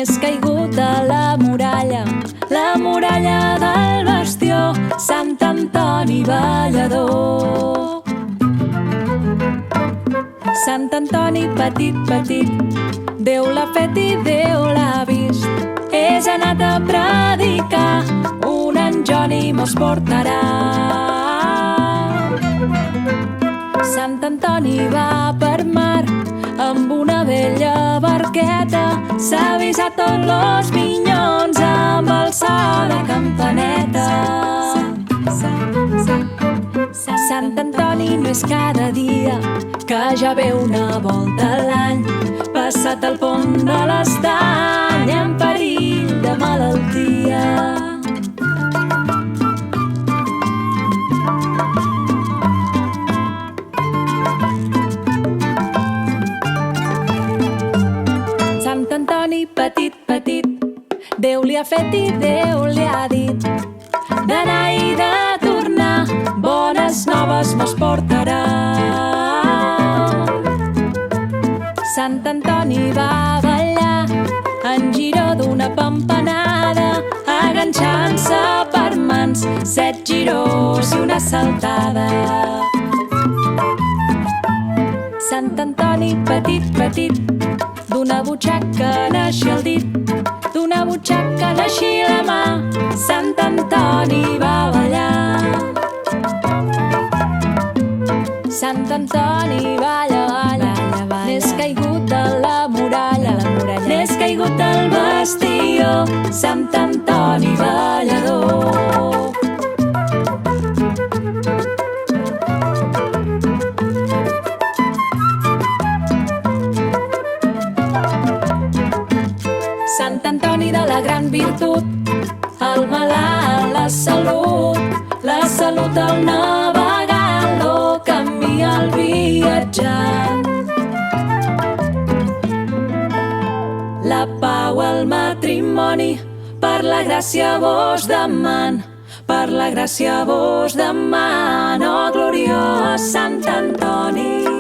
n'és caigut de la muralla del bastió, Sant Antoni ballador. Sant Antoni petit, petit, Déu l'ha fet i Déu l'ha vist. És anat a predicar, un Antoni mos portarà. Sant Antoni va per mar amb una vella barqueta, s'ha avisat tots los minyons amb el so de campaneta. Sant Antoni no és cada dia, que ja ve una volta a l'any, passat el pont de l'Estany en perill de malaltia. Sant Antoni petit, petit, Déu li ha fet i Déu li ha dit d'anar i de tornar, bones noves mos portarà. Sant Antoni va ballar en giró d'una pampanada, aganxant-se per mans, 7 girós i una saltada. Sant Antoni petit, petit, d'una butxaca naixi el dit, d'una butxaca naixi la mà, Sant Antoni va ballar. Sant Antoni balla, balla, n'és caigut de la muralla, n'és caigut del bastió, Sant Antoni ballador. Sant Antoni de la gran virtut, el malalt la salut el navegant, lo camí el viatjant. La pau al matrimoni, per la gràcia vos deman, per la gràcia vos deman, oh gloriós Sant Antoni.